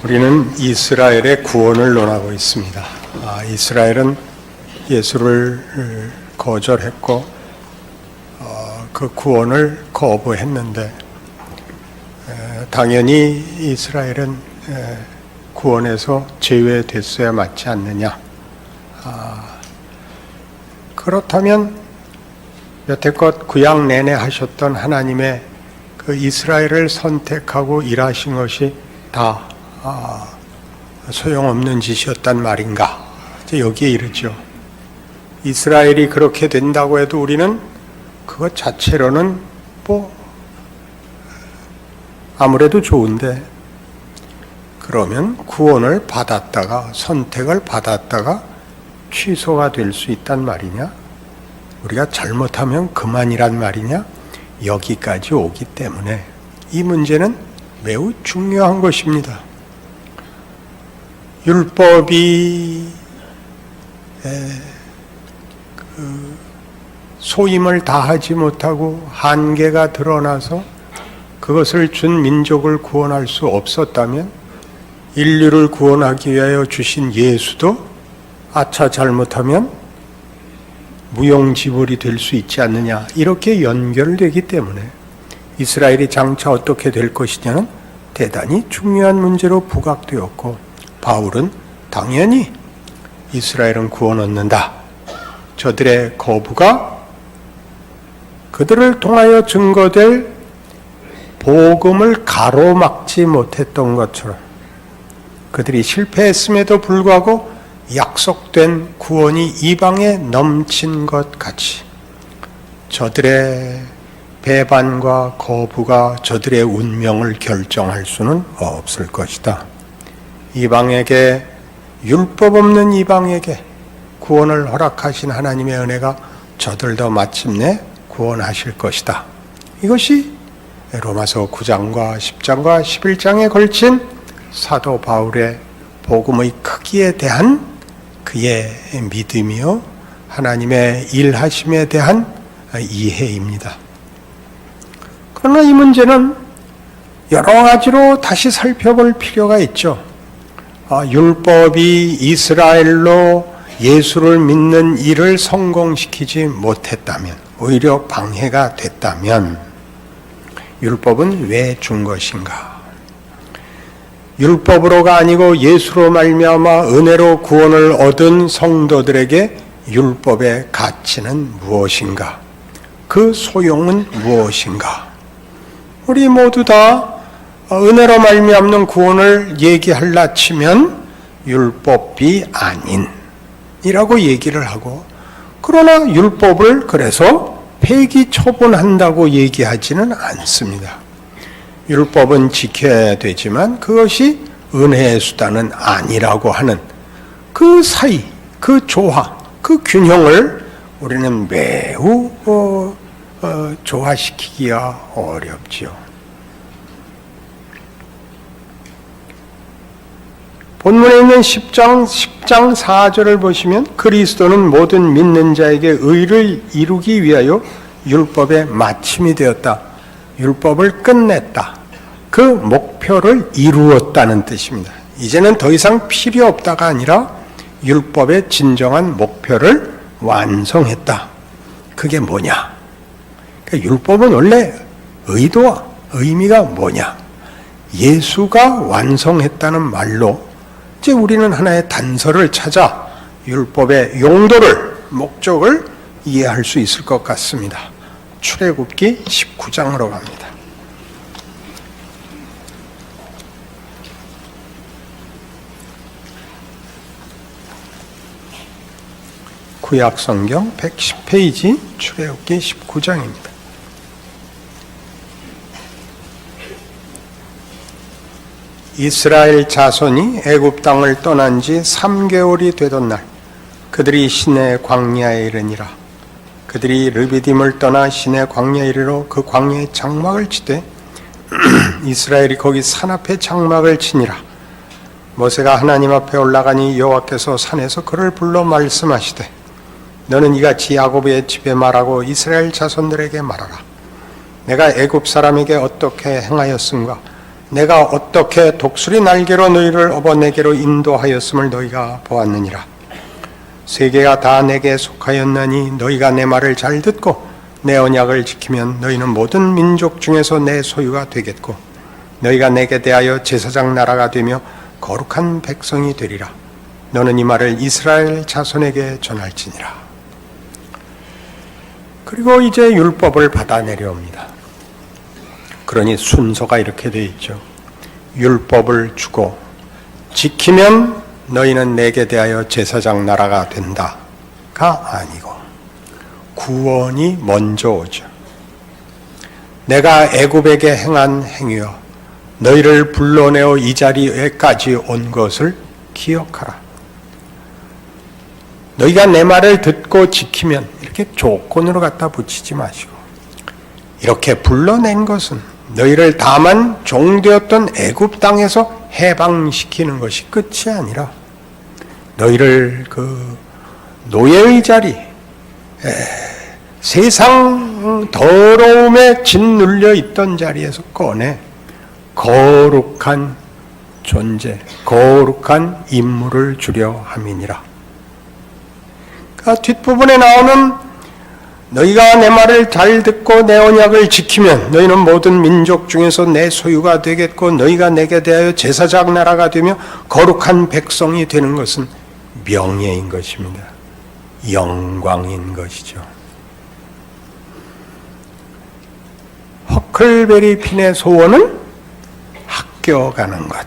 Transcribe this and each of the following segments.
우리는 이스라엘의 구원을 논하고 있습니다. 이스라엘은 예수를 거절했고 그 구원을 거부했는데 당연히 이스라엘은 구원에서 제외됐어야 맞지 않느냐. 그렇다면 여태껏 구약 내내 하셨던 하나님의 그 이스라엘을 선택하고 일하신 것이 다 소용없는 짓이었단 말인가? 이제 여기에 이르죠. 이스라엘이 그렇게 된다고 해도 우리는 그것 자체로는 아무래도 좋은데, 그러면 구원을 받았다가 선택을 받았다가 취소가 될 수 있단 말이냐? 우리가 잘못하면 그만이란 말이냐? 여기까지 오기 때문에 이 문제는 매우 중요한 것입니다. 율법이 소임을 다하지 못하고 한계가 드러나서 그것을 준 민족을 구원할 수 없었다면 인류를 구원하기 위하여 주신 예수도 아차 잘못하면 무용지물이 될 수 있지 않느냐, 이렇게 연결되기 때문에 이스라엘이 장차 어떻게 될 것이냐는 대단히 중요한 문제로 부각되었고, 바울은 당연히 이스라엘은 구원 얻는다, 저들의 거부가 그들을 통하여 증거될 복음을 가로막지 못했던 것처럼, 그들이 실패했음에도 불구하고 약속된 구원이 이방에 넘친 것 같이 저들의 배반과 거부가 저들의 운명을 결정할 수는 없을 것이다. 이방에게, 율법 없는 이방에게 구원을 허락하신 하나님의 은혜가 저들도 마침내 구원하실 것이다. 이것이 로마서 9장과 10장과 11장에 걸친 사도 바울의 복음의 크기에 대한 그의 믿음이요, 하나님의 일하심에 대한 이해입니다. 그러나 이 문제는 여러 가지로 다시 살펴볼 필요가 있죠. 율법이 이스라엘로 예수를 믿는 일을 성공시키지 못했다면, 오히려 방해가 됐다면 율법은 왜 준 것인가? 율법으로가 아니고 예수로 말미암아 은혜로 구원을 얻은 성도들에게 율법의 가치는 무엇인가? 그 소용은 무엇인가? 우리 모두 다 은혜로 말미암는 구원을 얘기할라 치면 율법이 아닌 이라고 얘기를 하고, 그러나 율법을 그래서 폐기 처분한다고 얘기하지는 않습니다. 율법은 지켜야 되지만 그것이 은혜의 수단은 아니라고 하는 그 사이, 그 조화, 그 균형을 우리는 매우 조화시키기가 어렵지요. 본문에 있는 10장 4절을 보시면 그리스도는 모든 믿는 자에게 의를 이루기 위하여 율법의 마침이 되었다. 율법을 끝냈다. 그 목표를 이루었다는 뜻입니다. 이제는 더 이상 필요 없다가 아니라 율법의 진정한 목표를 완성했다. 그게 뭐냐? 그러니까 율법은 원래 의도와 의미가 뭐냐? 예수가 완성했다는 말로 이제 우리는 하나의 단서를 찾아 율법의 용도를, 목적을 이해할 수 있을 것 같습니다. 출애굽기 19장으로 갑니다. 구약성경 110페이지 출애굽기 19장입니다. 이스라엘 자손이 애굽 땅을 떠난 지 3개월이 되던 날, 그들이 시내 광야에 이르니라. 그들이 르비딤을 떠나 시내 광야에 이르러 그 광야에 장막을 치되 이스라엘이 거기 산 앞에 장막을 치니라. 모세가 하나님 앞에 올라가니 여호와께서 산에서 그를 불러 말씀하시되, 너는 이같이 야곱의 집에 말하고 이스라엘 자손들에게 말하라. 내가 애굽 사람에게 어떻게 행하였음과 내가 어떻게 독수리 날개로 너희를 업어 내게로 인도하였음을 너희가 보았느니라. 세계가 다 내게 속하였나니 너희가 내 말을 잘 듣고 내 언약을 지키면 너희는 모든 민족 중에서 내 소유가 되겠고 너희가 내게 대하여 제사장 나라가 되며 거룩한 백성이 되리라. 너는 이 말을 이스라엘 자손에게 전할지니라. 그리고 이제 율법을 받아 내려옵니다. 그러니 순서가 이렇게 되어 있죠. 율법을 주고 지키면 너희는 내게 대하여 제사장 나라가 된다가 아니고 구원이 먼저 오죠. 내가 애굽에게 행한 행위여 너희를 불러내어 이 자리에까지 온 것을 기억하라. 너희가 내 말을 듣고 지키면 이렇게 조건으로 갖다 붙이지 마시고 이렇게 불러낸 것은 너희를 다만 종되었던 애굽 땅에서 해방시키는 것이 끝이 아니라 너희를 그 노예의 자리, 세상 더러움에 짓눌려 있던 자리에서 꺼내 거룩한 존재, 거룩한 인물을 주려 함이니라. 그러니까 뒷부분에 나오는 너희가 내 말을 잘 듣고 내 언약을 지키면 너희는 모든 민족 중에서 내 소유가 되겠고 너희가 내게 대하여 제사장 나라가 되며 거룩한 백성이 되는 것은 명예인 것입니다. 영광인 것이죠. 허클베리 핀의 소원은 학교 가는 것.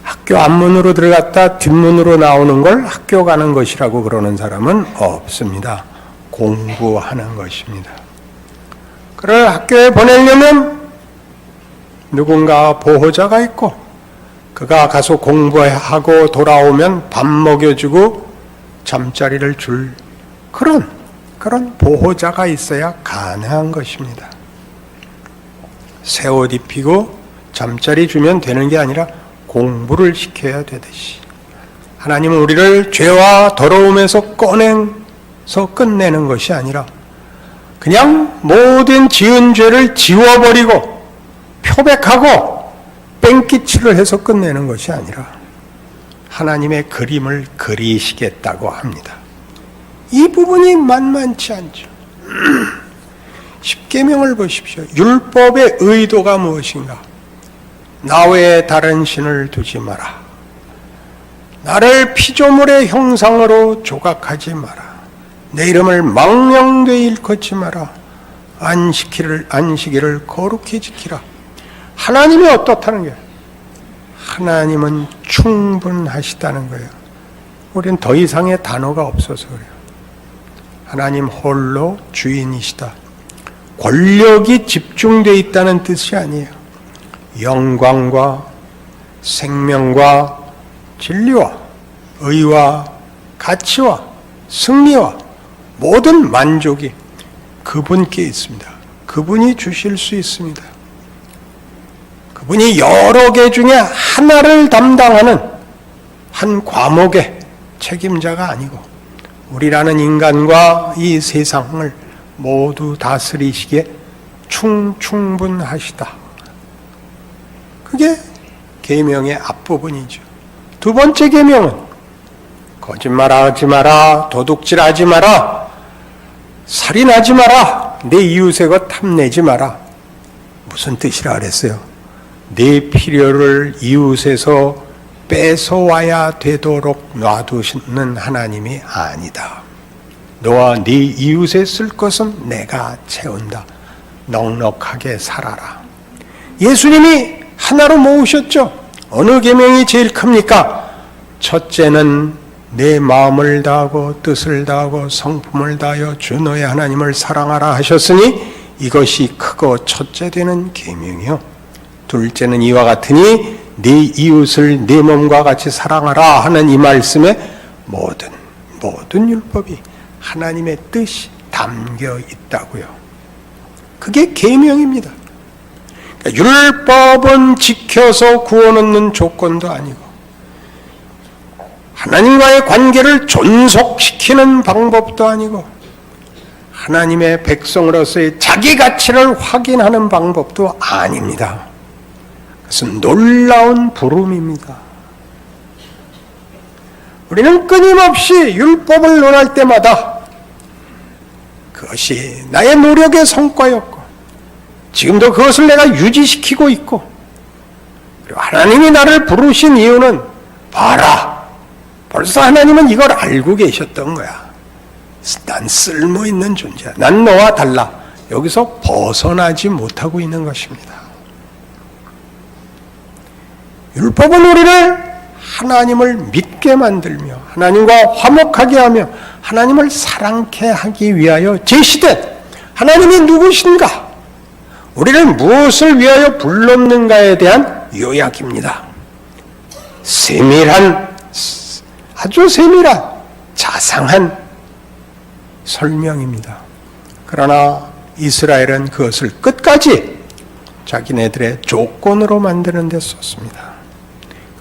학교 앞문으로 들어갔다 뒷문으로 나오는 걸 학교 가는 것이라고 그러는 사람은 없습니다. 공부하는 것입니다. 그를 학교에 보내려면 누군가 보호자가 있고 그가 가서 공부하고 돌아오면 밥 먹여주고 잠자리를 줄 그런 보호자가 있어야 가능한 것입니다. 새 옷 입히고 잠자리 주면 되는 게 아니라 공부를 시켜야 되듯이 하나님은 우리를 죄와 더러움에서 꺼내서 끝내는 것이 아니라 그냥 모든 지은 죄를 지워버리고 표백하고 뺑기치를 해서 끝내는 것이 아니라 하나님의 그림을 그리시겠다고 합니다. 이 부분이 만만치 않죠. 십계명을 보십시오. 율법의 의도가 무엇인가? 나 외에 다른 신을 두지 마라. 나를 피조물의 형상으로 조각하지 마라. 내 이름을 망령되이 일컫지 마라. 안식일을 거룩히 지키라. 하나님이 어떻다는 거예요? 하나님은 충분하시다는 거예요. 우리는 더 이상의 단어가 없어서 그래요. 하나님 홀로 주인이시다. 권력이 집중되어 있다는 뜻이 아니에요. 영광과 생명과 진리와 의와 가치와 승리와 모든 만족이 그분께 있습니다. 그분이 주실 수 있습니다. 그분이 여러 개 중에 하나를 담당하는 한 과목의 책임자가 아니고 우리라는 인간과 이 세상을 모두 다스리시기에 충분하시다. 그게 계명의 앞부분이죠. 두 번째 계명은 거짓말하지 마라, 도둑질하지 마라, 살인하지 마라, 내 이웃의 것 탐내지 마라. 무슨 뜻이라 그랬어요? 내 필요를 이웃에서 뺏어와야 되도록 놔두시는 하나님이 아니다. 너와 네 이웃에 쓸 것은 내가 채운다. 넉넉하게 살아라. 예수님이 하나로 모으셨죠. 어느 계명이 제일 큽니까? 첫째는 내 마음을 다하고 뜻을 다하고 성품을 다하여 주 너의 하나님을 사랑하라 하셨으니 이것이 크고 첫째 되는 계명이요. 둘째는 이와 같으니 네 이웃을 네 몸과 같이 사랑하라 하는 이 말씀에 모든 율법이 하나님의 뜻이 담겨 있다고요. 그게 계명입니다. 그러니까 율법은 지켜서 구원 얻는 조건도 아니고 하나님과의 관계를 존속시키는 방법도 아니고 하나님의 백성으로서의 자기 가치를 확인하는 방법도 아닙니다. 그것은 놀라운 부름입니다. 우리는 끊임없이 율법을 논할 때마다 그것이 나의 노력의 성과였고 지금도 그것을 내가 유지시키고 있고, 그리고 하나님이 나를 부르신 이유는 봐라, 벌써 하나님은 이걸 알고 계셨던 거야. 난 쓸모있는 존재야. 난 너와 달라. 여기서 벗어나지 못하고 있는 것입니다. 율법은 우리를 하나님을 믿게 만들며 하나님과 화목하게 하며 하나님을 사랑케 하기 위하여 제시된 하나님이 누구신가, 우리를 무엇을 위하여 불렀는가에 대한 요약입니다. 세밀한, 아주 세밀한 자상한 설명입니다. 그러나 이스라엘은 그것을 끝까지 자기네들의 조건으로 만드는 데 썼습니다.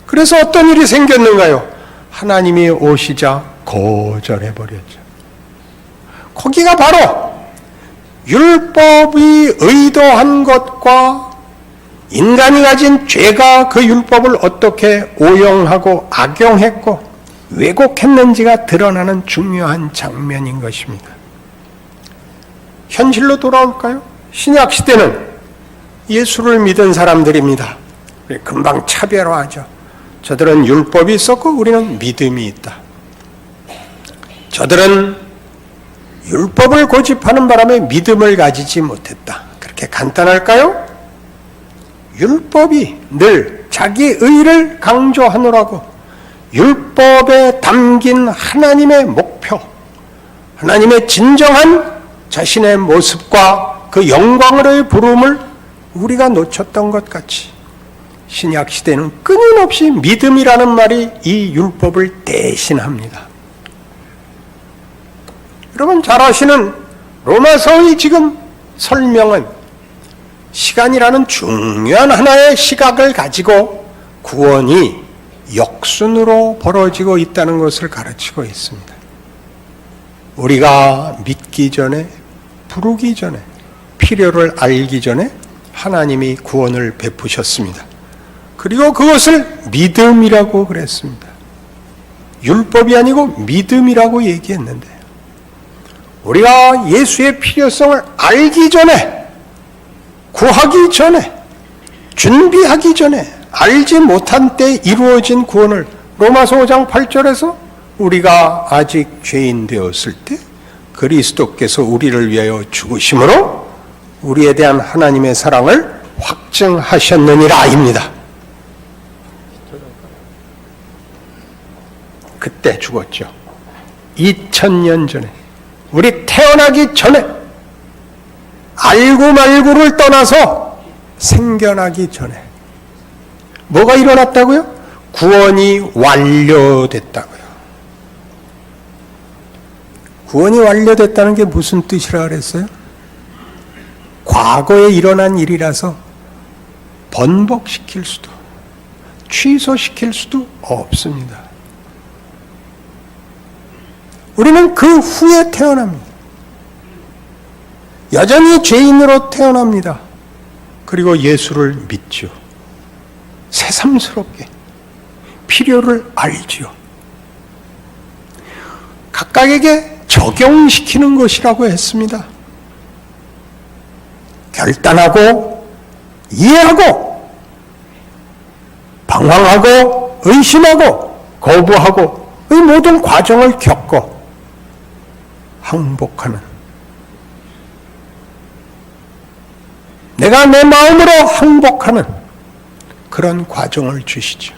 그래서 어떤 일이 생겼는가요? 하나님이 오시자 거절해버렸죠. 거기가 바로 율법이 의도한 것과 인간이 가진 죄가 그 율법을 어떻게 오용하고 악용했고 왜곡했는지가 드러나는 중요한 장면인 것입니다. 현실로 돌아올까요? 신약 시대는 예수를 믿은 사람들입니다. 금방 차별화하죠. 저들은 율법이 있었고 우리는 믿음이 있다. 저들은 율법을 고집하는 바람에 믿음을 가지지 못했다. 그렇게 간단할까요? 율법이 늘 자기 의를 강조하느라고 율법에 담긴 하나님의 목표, 하나님의 진정한 자신의 모습과 그 영광으로의 부름을 우리가 놓쳤던 것 같이 신약 시대는 끊임없이 믿음이라는 말이 이 율법을 대신합니다. 여러분 잘 아시는 로마서의 지금 설명은 시간이라는 중요한 하나의 시각을 가지고 구원이 역순으로 벌어지고 있다는 것을 가르치고 있습니다. 우리가 믿기 전에, 부르기 전에, 필요를 알기 전에 하나님이 구원을 베푸셨습니다. 그리고 그것을 믿음이라고 그랬습니다. 율법이 아니고 믿음이라고 얘기했는데, 우리가 예수의 필요성을 알기 전에, 구하기 전에, 준비하기 전에, 알지 못한 때 이루어진 구원을 로마서 5장 8절에서 우리가 아직 죄인 되었을 때 그리스도께서 우리를 위하여 죽으심으로 우리에 대한 하나님의 사랑을 확증하셨느니라 입니다. 그때 죽었죠. 2000년 전에, 우리 태어나기 전에, 알고 말고를 떠나서 생겨나기 전에 뭐가 일어났다고요? 구원이 완료됐다고요. 구원이 완료됐다는 게 무슨 뜻이라 그랬어요? 과거에 일어난 일이라서 번복시킬 수도, 취소시킬 수도 없습니다. 우리는 그 후에 태어납니다. 여전히 죄인으로 태어납니다. 그리고 예수를 믿죠. 새삼스럽게 필요를 알지요. 각각에게 적용시키는 것이라고 했습니다. 결단하고 이해하고 방황하고 의심하고 거부하고 이 모든 과정을 겪고 항복하는, 내가 내 마음으로 항복하는 그런 과정을 주시죠.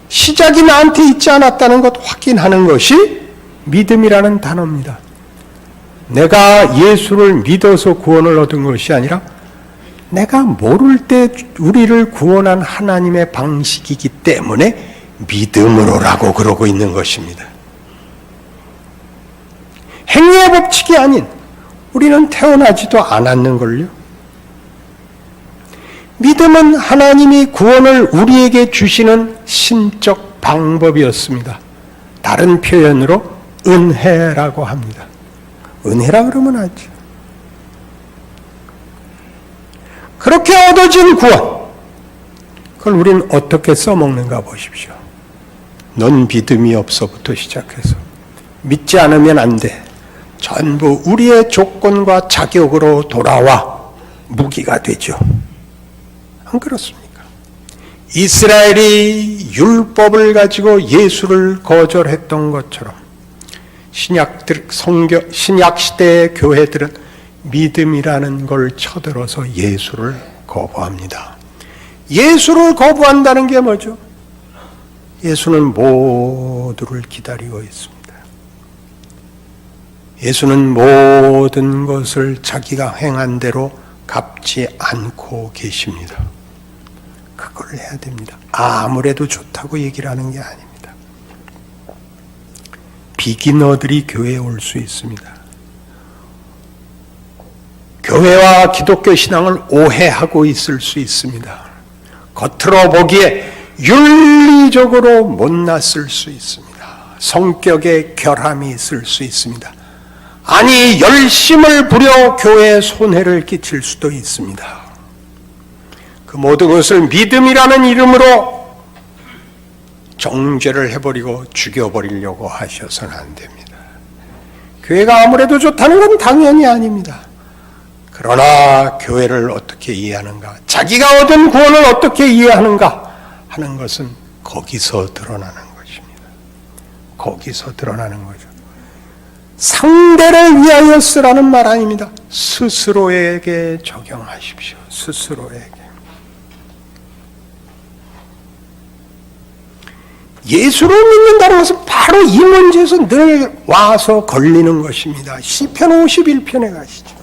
시작이 나한테 있지 않았다는 것 확인하는 것이 믿음이라는 단어입니다. 내가 예수를 믿어서 구원을 얻은 것이 아니라 내가 모를 때 우리를 구원한 하나님의 방식이기 때문에 믿음으로라고 그러고 있는 것입니다. 행위의 법칙이 아닌, 우리는 태어나지도 않았는걸요. 믿음은 하나님이 구원을 우리에게 주시는 신적 방법이었습니다. 다른 표현으로 은혜라고 합니다. 은혜라 그러면 하죠. 그렇게 얻어진 구원, 그걸 우리는 어떻게 써먹는가 보십시오. 넌 믿음이 없어부터 시작해서 믿지 않으면 안 돼. 전부 우리의 조건과 자격으로 돌아와 무기가 되죠. 안 그렇습니까? 이스라엘이 율법을 가지고 예수를 거절했던 것처럼 신약 시대의 교회들은 믿음이라는 걸 쳐들어서 예수를 거부합니다. 예수를 거부한다는 게 뭐죠? 예수는 모두를 기다리고 있습니다. 예수는 모든 것을 자기가 행한 대로 갚지 않고 계십니다. 그걸 해야 됩니다. 아무래도 좋다고 얘기를 하는 게 아닙니다. 비기너들이 교회에 올 수 있습니다. 교회와 기독교 신앙을 오해하고 있을 수 있습니다. 겉으로 보기에 윤리적으로 못났을 수 있습니다. 성격에 결함이 있을 수 있습니다. 아니, 열심을 부려 교회에 손해를 끼칠 수도 있습니다. 그 모든 것을 믿음이라는 이름으로 정죄를 해버리고 죽여버리려고 하셔서는 안 됩니다. 교회가 아무래도 좋다는 건 당연히 아닙니다. 그러나 교회를 어떻게 이해하는가, 자기가 얻은 구원을 어떻게 이해하는가 하는 것은 거기서 드러나는 것입니다. 거기서 드러나는 거죠. 상대를 위하여 쓰라는 말 아닙니다. 스스로에게 적용하십시오. 스스로에게. 예수를 믿는다는 것은 바로 이 문제에서 늘 와서 걸리는 것입니다. 시편 51편에 가시죠.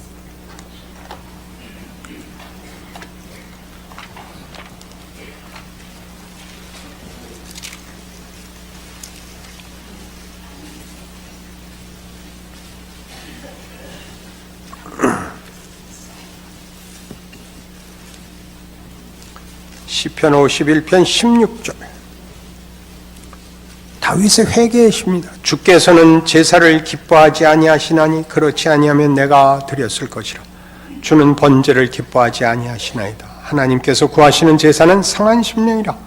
시편 51편 16절. 다윗의 회개이십니다. 주께서는 제사를 기뻐하지 아니하시나니 그렇지 아니하면 내가 드렸을 것이라. 주는 번제를 기뻐하지 아니하시나이다. 하나님께서 구하시는 제사는 상한 심령이라.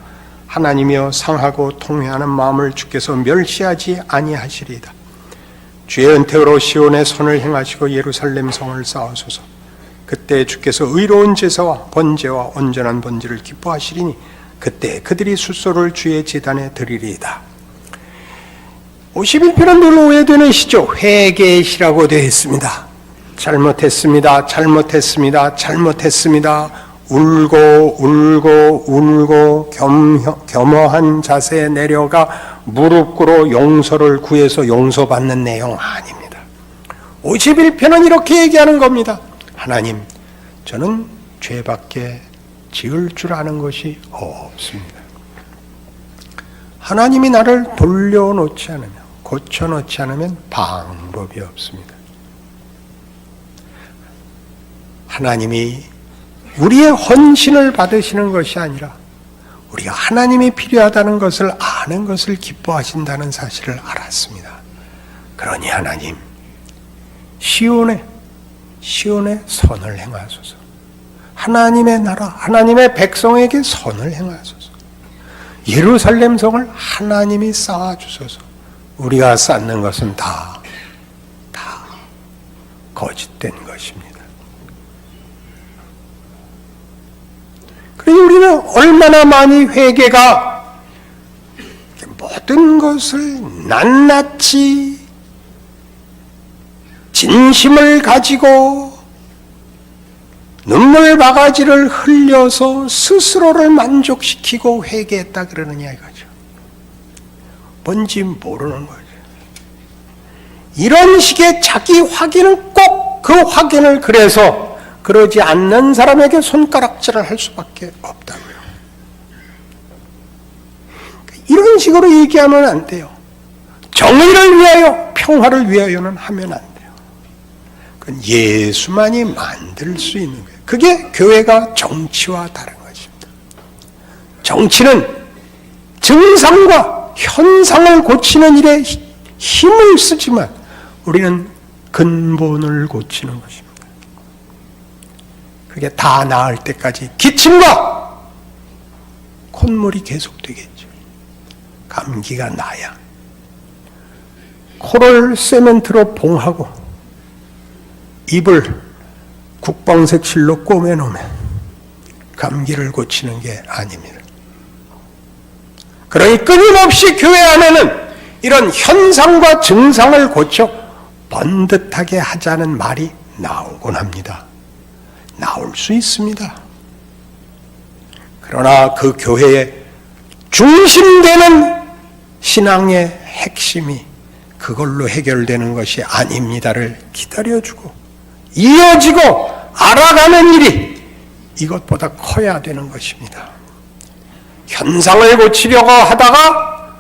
하나님이여 상하고 통회하는 마음을 주께서 멸시하지 아니하시리이다. 주의 은택으로 시온의 선을 행하시고 예루살렘 성을 쌓으소서. 그때 주께서 의로운 제사와 번제와 온전한 번제를 기뻐하시리니 그때 그들이 숫소를 주의 제단에 드리리이다. 51편은 늘 오해되는 시죠. 회개시라고 되어 있습니다. 잘못했습니다. 잘못했습니다. 잘못했습니다. 울고 울고 울고 겸허한 자세에 내려가 무릎 꿇어 용서를 구해서 용서받는 내용 아닙니다. 51편은 이렇게 얘기하는 겁니다. 하나님, 저는 죄밖에 지을 줄 아는 것이 없습니다. 하나님이 나를 돌려놓지 않으면, 고쳐놓지 않으면 방법이 없습니다. 하나님이 우리의 헌신을 받으시는 것이 아니라 우리가 하나님이 필요하다는 것을 아는 것을 기뻐하신다는 사실을 알았습니다. 그러니 하나님, 시온에 선을 행하소서. 하나님의 나라, 하나님의 백성에게 선을 행하소서. 예루살렘 성을 하나님이 쌓아주소서. 우리가 쌓는 것은 다 거짓된 것입니다. 그러니 우리는 얼마나 많이 회개가 모든 것을 낱낱이 진심을 가지고 눈물 바가지를 흘려서 스스로를 만족시키고 회개했다 그러느냐 이거죠. 뭔지 모르는 거죠. 이런 식의 자기 확인은 꼭 그 확인을 그래서 그러지 않는 사람에게 손가락질을 할 수밖에 없다고요. 이런 식으로 얘기하면 안 돼요. 정의를 위하여, 평화를 위하여는 하면 안 돼요. 그건 예수만이 만들 수 있는 거예요. 그게 교회가 정치와 다른 것입니다. 정치는 증상과 현상을 고치는 일에 힘을 쓰지만 우리는 근본을 고치는 것입니다. 그게 다 나을 때까지 기침과 콧물이 계속되겠죠. 감기가 나야. 코를 세멘트로 봉하고 입을 국방색 실로 꼬매놓으면 감기를 고치는 게 아닙니다. 그러니 끊임없이 교회 안에는 이런 현상과 증상을 고쳐 번듯하게 하자는 말이 나오곤 합니다. 나올 수 있습니다. 그러나 그 교회의 중심되는 신앙의 핵심이 그걸로 해결되는 것이 아닙니다를 기다려주고 이어지고 알아가는 일이 이것보다 커야 되는 것입니다. 현상을 고치려고 하다가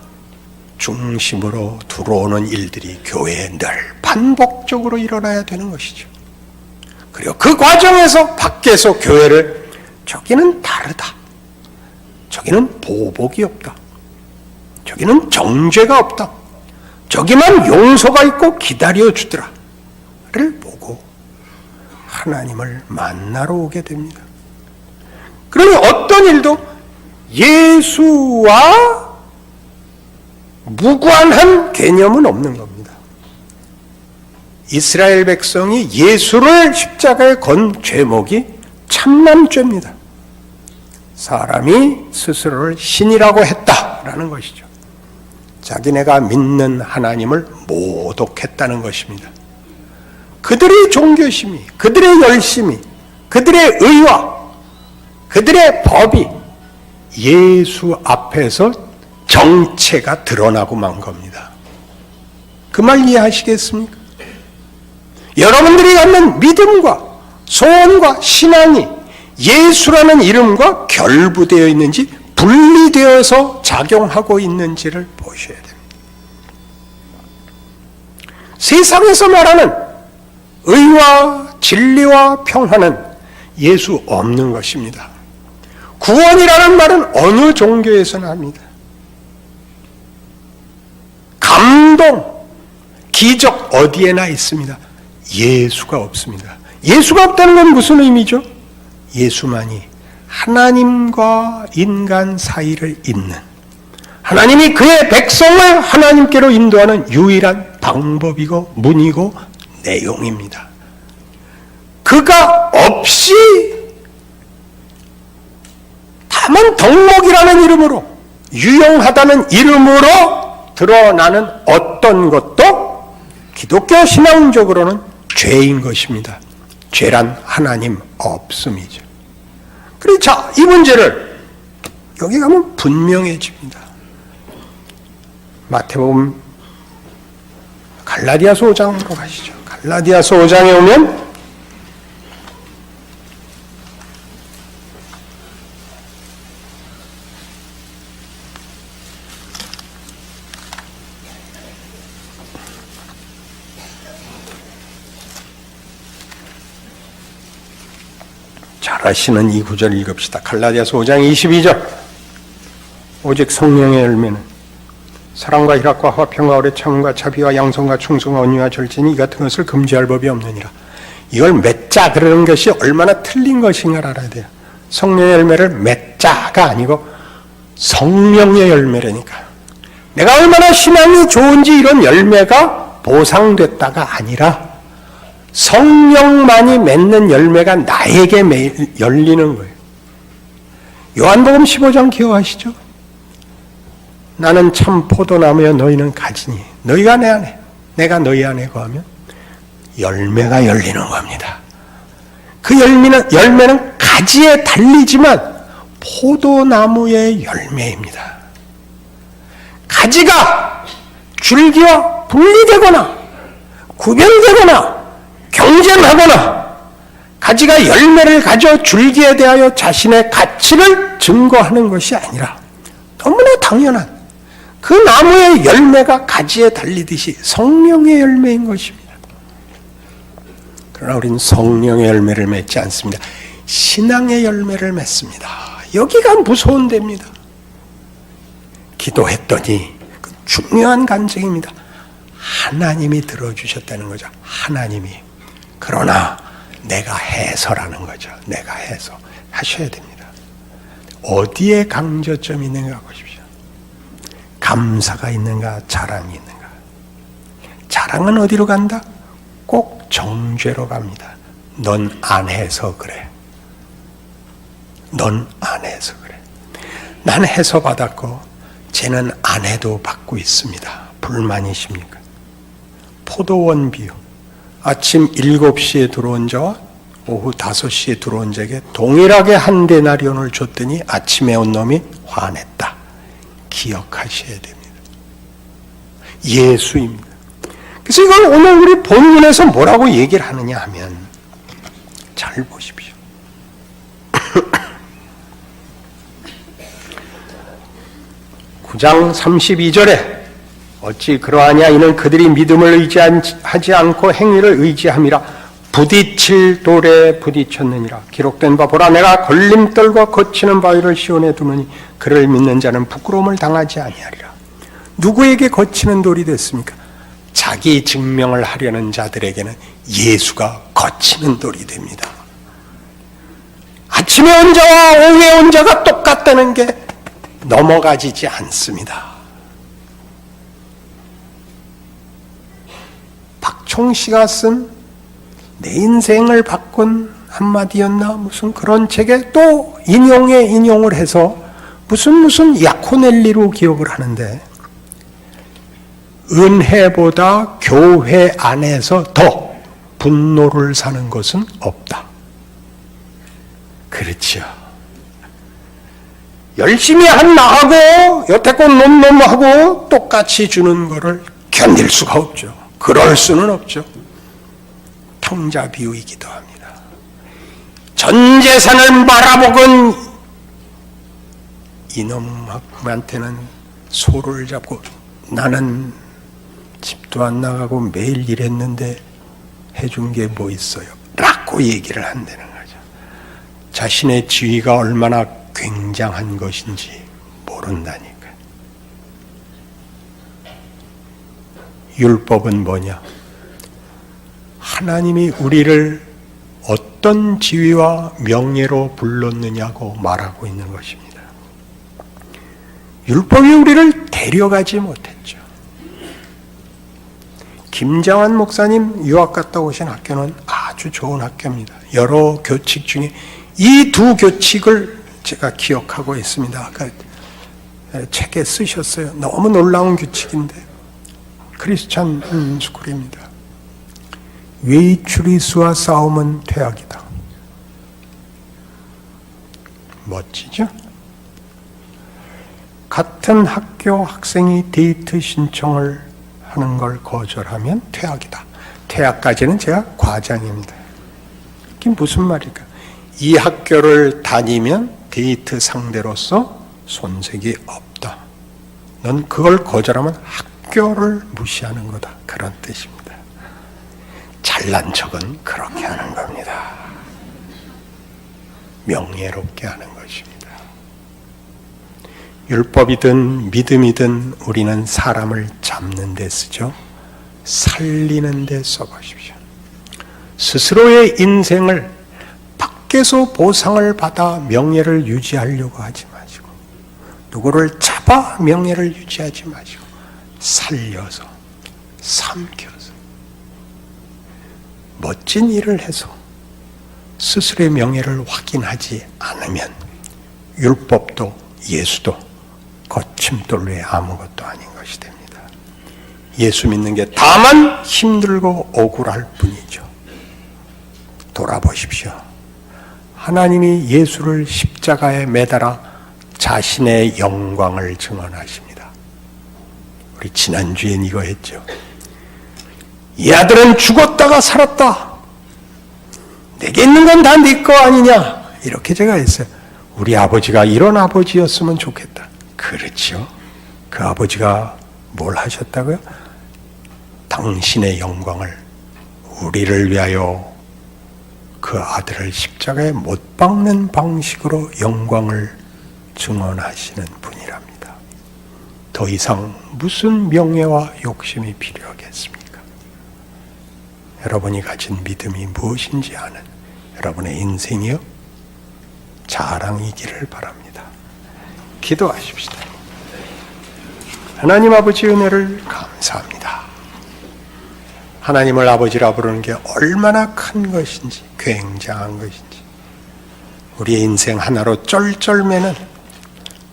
중심으로 들어오는 일들이 교회에 늘 반복적으로 일어나야 되는 것이죠. 그리고 그 과정에서 밖에서 교회를 저기는 다르다, 저기는 보복이 없다, 저기는 정죄가 없다, 저기만 용서가 있고 기다려주더라를 보고 하나님을 만나러 오게 됩니다. 그러니 어떤 일도 예수와 무관한 개념은 없는 겁니다. 이스라엘 백성이 예수를 십자가에 건 죄목이 참남죄입니다. 사람이 스스로를 신이라고 했다라는 것이죠. 자기네가 믿는 하나님을 모독했다는 것입니다. 그들의 종교심이, 그들의 열심이, 그들의 의와 그들의 법이 예수 앞에서 정체가 드러나고 만 겁니다. 그 말 이해하시겠습니까? 여러분들이 갖는 믿음과 소원과 신앙이 예수라는 이름과 결부되어 있는지 분리되어서 작용하고 있는지를 보셔야 됩니다. 세상에서 말하는 의와 진리와 평화는 예수 없는 것입니다. 구원이라는 말은 어느 종교에서나 합니다. 감동, 기적 어디에나 있습니다. 예수가 없습니다. 예수가 없다는 건 무슨 의미죠? 예수만이 하나님과 인간 사이를 잇는, 하나님이 그의 백성을 하나님께로 인도하는 유일한 방법이고 문이고 내용입니다. 그가 없이 다만 덕목이라는 이름으로, 유용하다는 이름으로 드러나는 어떤 것도 기독교 신앙적으로는 죄인 것입니다. 죄란 하나님 없음이죠. 그래서 자, 이 문제를 여기 가면 분명해집니다. 마태복음 갈라디아서 5장으로 가시죠. 갈라디아서 5장에 오면 잘 아시는 이 구절 읽읍시다. 갈라디아서 5장 22절. 오직 성령의 열매는 사랑과 희락과 화평과 오래 참음과 자비와 양선과 충성과 온유와 절제니 이 같은 것을 금지할 법이 없느니라. 이걸 맺자 그러는 것이 얼마나 틀린 것인가를 알아야 돼요. 성령의 열매를 맺자가 아니고 성령의 열매라니까. 내가 얼마나 신앙이 좋은지 이런 열매가 보상됐다가 아니라 성령만이 맺는 열매가 나에게 매일 열리는 거예요. 요한복음 15장 기억하시죠? 나는 참 포도나무여 너희는 가지니 너희가 내 안에 내가 너희 안에 거하면 열매가 열리는 겁니다. 그 열매는 가지에 달리지만 포도나무의 열매입니다. 가지가 줄기와 분리되거나 구별되거나 경쟁하거나 가지가 열매를 가져 줄기에 대하여 자신의 가치를 증거하는 것이 아니라 너무나 당연한 그 나무의 열매가 가지에 달리듯이 성령의 열매인 것입니다. 그러나 우리는 성령의 열매를 맺지 않습니다. 신앙의 열매를 맺습니다. 여기가 무서운 데입니다. 기도했더니 그 중요한 간증입니다. 하나님이 들어주셨다는 거죠. 하나님이. 그러나 내가 해서라는 거죠. 내가 해서 하셔야 됩니다. 어디에 강조점이 있는가 보십시오. 감사가 있는가, 자랑이 있는가. 자랑은 어디로 간다? 꼭 정죄로 갑니다. 넌 안 해서 그래. 넌 안 해서 그래. 난 해서 받았고 쟤는 안 해도 받고 있습니다. 불만이십니까? 포도원 비유. 아침 7시에 들어온 자와 오후 5시에 들어온 자에게 동일하게 한 데나리온을 줬더니 아침에 온 놈이 화냈다. 기억하셔야 됩니다. 예수입니다. 그래서 이걸 오늘 우리 본문에서 뭐라고 얘기를 하느냐 하면 잘 보십시오. 9장 32절에 어찌 그러하냐 이는 그들이 믿음을 의지하지 않고 행위를 의지함이라 부딪힐 돌에 부딪혔느니라. 기록된 바 보라 내가 걸림돌과 거치는 바위를 시온에 두느니 그를 믿는 자는 부끄러움을 당하지 아니하리라. 누구에게 거치는 돌이 됐습니까? 자기 증명을 하려는 자들에게는 예수가 거치는 돌이 됩니다. 아침에 온 자와 오후에 온 자가 똑같다는 게 넘어가지지 않습니다. 박총씨가 쓴 내 인생을 바꾼 한마디였나 무슨 그런 책에 또 인용을 해서 무슨 야코넬리로 기억을 하는데 은혜보다 교회 안에서 더 분노를 사는 것은 없다. 그렇지요. 열심히 한 나하고 여태껏 놈놈하고 똑같이 주는 것을 견딜 수가 없죠. 그럴 수는 없죠. 통자 비유이기도 합니다. 전 재산을 말아먹은 이놈한테는 소를 잡고 나는 집도 안 나가고 매일 일했는데 해준 게 뭐 있어요? 라고 얘기를 한다는 거죠. 자신의 지위가 얼마나 굉장한 것인지 모른다니까. 율법은 뭐냐? 하나님이 우리를 어떤 지위와 명예로 불렀느냐고 말하고 있는 것입니다. 율법이 우리를 데려가지 못했죠. 김장환 목사님 유학 갔다 오신 학교는 아주 좋은 학교입니다. 여러 교칙 중에 이 두 교칙을 제가 기억하고 있습니다. 아까 책에 쓰셨어요. 너무 놀라운 규칙인데 크리스찬 스쿨입니다. 외출이수와 싸움은 퇴학이다. 멋지죠? 같은 학교 학생이 데이트 신청을 하는 걸 거절하면 퇴학이다. 퇴학까지는 제가 과장입니다. 이게 무슨 말일까? 이 학교를 다니면 데이트 상대로서 손색이 없다. 넌 그걸 거절하면 학교를 무시하는 거다. 그런 뜻입니다. 잘난 척은 그렇게 하는 겁니다. 명예롭게 하는 것입니다. 율법이든 믿음이든 우리는 사람을 잡는 데 쓰죠. 살리는 데 써보십시오. 스스로의 인생을 밖에서 보상을 받아 명예를 유지하려고 하지 마시고 누구를 잡아 명예를 유지하지 마시고 살려서 삼켜서 멋진 일을 해서 스스로의 명예를 확인하지 않으면 율법도 예수도 거침돌 외에 아무것도 아닌 것이 됩니다. 예수 믿는 게 다만 힘들고 억울할 뿐이죠. 돌아보십시오. 하나님이 예수를 십자가에 매달아 자신의 영광을 증언하십니다. 우리 지난주엔 이거 했죠. 이 아들은 죽었다가 살았다. 내게 있는 건 다 네 거 아니냐. 이렇게 제가 했어요. 우리 아버지가 이런 아버지였으면 좋겠다. 그렇죠. 그 아버지가 뭘 하셨다고요? 당신의 영광을 우리를 위하여 그 아들을 십자가에 못 박는 방식으로 영광을 증언하시는 분이랍니다. 더 이상 무슨 명예와 욕심이 필요하겠습니까? 여러분이 가진 믿음이 무엇인지 아는 여러분의 인생이요? 자랑이기를 바랍니다. 기도하십시다. 하나님 아버지 은혜를 감사합니다. 하나님을 아버지라 부르는 게 얼마나 큰 것인지, 굉장한 것인지, 우리의 인생 하나로 쩔쩔매는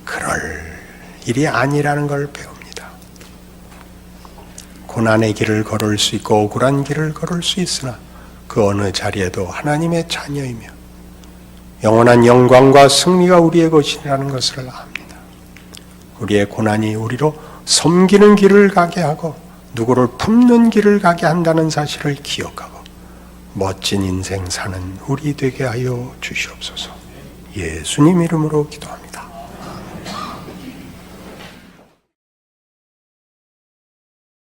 그럴 일이 아니라는 걸 배웁니다. 고난의 길을 걸을 수 있고 억울한 길을 걸을 수 있으나 그 어느 자리에도 하나님의 자녀이며 영원한 영광과 승리가 우리의 것이라는 것을 압니다. 우리의 고난이 우리로 섬기는 길을 가게 하고 누구를 품는 길을 가게 한다는 사실을 기억하고 멋진 인생 사는 우리 되게 하여 주시옵소서. 예수님 이름으로 기도합니다.